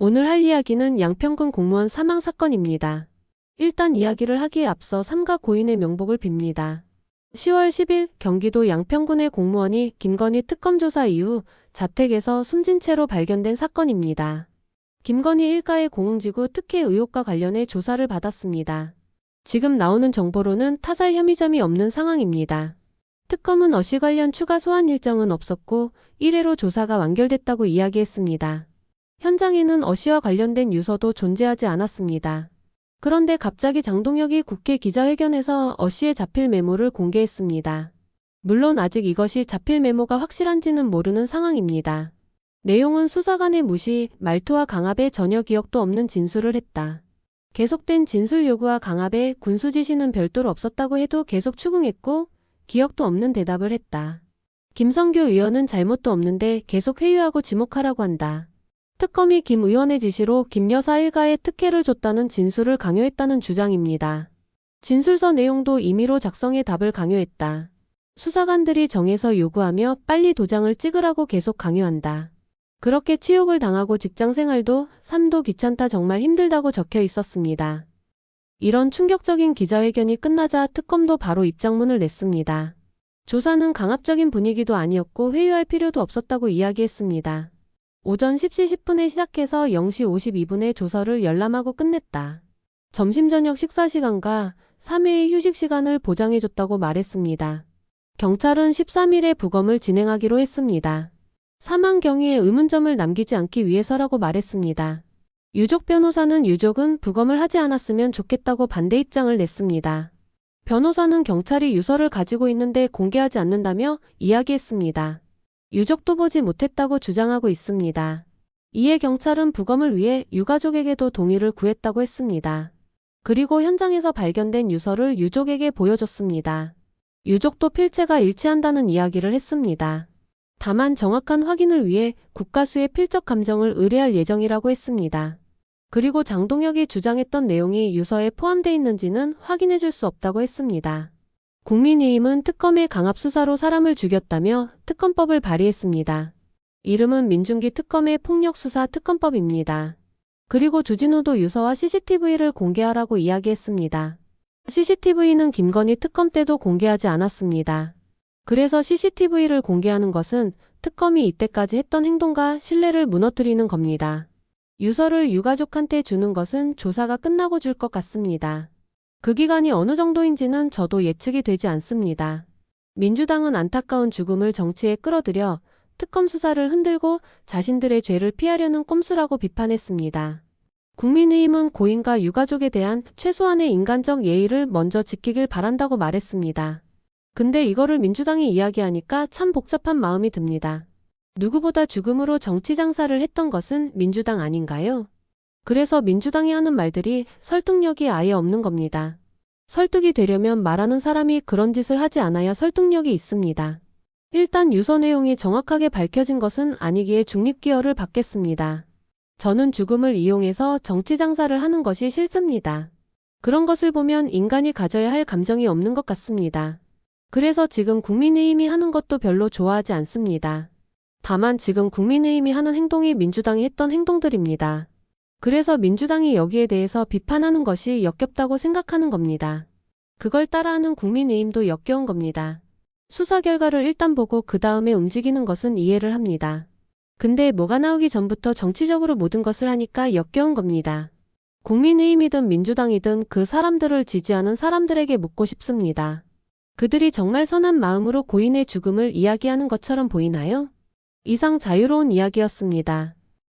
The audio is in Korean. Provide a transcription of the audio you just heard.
오늘 할 이야기는 양평군 공무원 사망 사건입니다. 일단 이야기를 하기에 앞서 삼가 고인의 명복을 빕니다. 10월 10일 경기도 양평군의 공무원이 김건희 특검 조사 이후 자택에서 숨진 채로 발견된 사건입니다. 김건희 일가의 공흥지구 특혜 의혹과 관련해 조사를 받았습니다. 지금 나오는 정보로는 타살 혐의점이 없는 상황입니다. 특검은 어씨 관련 추가 소환 일정은 없었고 1회로 조사가 완결됐다고 이야기했습니다. 현장에는 어씨와 관련된 유서도 존재하지 않았습니다. 그런데 갑자기 장동혁이 국회 기자회견에서 어씨의 자필 메모를 공개했습니다. 물론 아직 이것이 자필 메모가 확실한지는 모르는 상황입니다. 내용은 수사관의 무시, 말투와 강압에 전혀 기억도 없는 진술을 했다. 계속된 진술 요구와 강압에 군수 지시는 별도로 없었다고 해도 계속 추궁했고 기억도 없는 대답을 했다. 김성교 의원은 잘못도 없는데 계속 회유하고 지목하라고 한다. 특검이 김 의원의 지시로 김 여사 일가에 특혜를 줬다는 진술을 강요했다는 주장입니다. 진술서 내용도 임의로 작성해 답을 강요했다. 수사관들이 정해서 요구하며 빨리 도장을 찍으라고 계속 강요한다. 그렇게 치욕을 당하고 직장생활도 삶도 귀찮다 정말 힘들다고 적혀 있었습니다. 이런 충격적인 기자회견이 끝나자 특검도 바로 입장문을 냈습니다. 조사는 강압적인 분위기도 아니었고 회유할 필요도 없었다고 이야기했습니다. 오전 10시 10분에 시작해서 0시 52분에 조서를 열람하고 끝냈다. 점심 저녁 식사 시간과 3회의 휴식 시간을 보장해줬다고 말했습니다. 경찰은 13일에 부검을 진행하기로 했습니다. 사망 경위에 의문점을 남기지 않기 위해서라고 말했습니다. 유족 변호사는 유족은 부검을 하지 않았으면 좋겠다고 반대 입장을 냈습니다. 변호사는 경찰이 유서를 가지고 있는데 공개하지 않는다며 이야기했습니다. 유족도 보지 못했다고 주장하고 있습니다. 이에 경찰은 부검을 위해 유가족에게도 동의를 구했다고 했습니다. 그리고 현장에서 발견된 유서를 유족에게 보여줬습니다. 유족도 필체가 일치한다는 이야기를 했습니다. 다만 정확한 확인을 위해 국가수의 필적 감정을 의뢰할 예정이라고 했습니다. 그리고 장동혁이 주장했던 내용이 유서에 포함되어 있는지는 확인해 줄 수 없다고 했습니다. 국민의힘은 특검의 강압수사로 사람을 죽였다며 특검법을 발의했습니다. 이름은 민중기 특검의 폭력수사 특검법입니다. 그리고 주진우도 유서와 CCTV를 공개하라고 이야기했습니다. CCTV는 김건희 특검 때도 공개하지 않았습니다. 그래서 CCTV를 공개하는 것은 특검이 이때까지 했던 행동과 신뢰를 무너뜨리는 겁니다. 유서를 유가족한테 주는 것은 조사가 끝나고 줄 것 같습니다. 그 기간이 어느 정도인지는 저도 예측이 되지 않습니다. 민주당은 안타까운 죽음을 정치에 끌어들여 특검 수사를 흔들고 자신들의 죄를 피하려는 꼼수라고 비판했습니다. 국민의힘은 고인과 유가족에 대한 최소한의 인간적 예의를 먼저 지키길 바란다고 말했습니다. 근데 이거를 민주당이 이야기하니까 참 복잡한 마음이 듭니다. 누구보다 죽음으로 정치 장사를 했던 것은 민주당 아닌가요? 그래서 민주당이 하는 말들이 설득력이 아예 없는 겁니다. 설득이 되려면 말하는 사람이 그런 짓을 하지 않아야 설득력이 있습니다. 일단 유서 내용이 정확하게 밝혀진 것은 아니기에 중립기여를 받겠습니다. 저는 죽음을 이용해서 정치 장사를 하는 것이 싫습니다. 그런 것을 보면 인간이 가져야 할 감정이 없는 것 같습니다. 그래서 지금 국민의힘이 하는 것도 별로 좋아하지 않습니다. 다만 지금 국민의힘이 하는 행동이 민주당이 했던 행동들입니다. 그래서 민주당이 여기에 대해서 비판하는 것이 역겹다고 생각하는 겁니다. 그걸 따라하는 국민의힘도 역겨운 겁니다. 수사 결과를 일단 보고 그 다음에 움직이는 것은 이해를 합니다. 근데 뭐가 나오기 전부터 정치적으로 모든 것을 하니까 역겨운 겁니다. 국민의힘이든 민주당이든 그 사람들을 지지하는 사람들에게 묻고 싶습니다. 그들이 정말 선한 마음으로 고인의 죽음을 이야기하는 것처럼 보이나요? 이상 자유로운 이야기였습니다.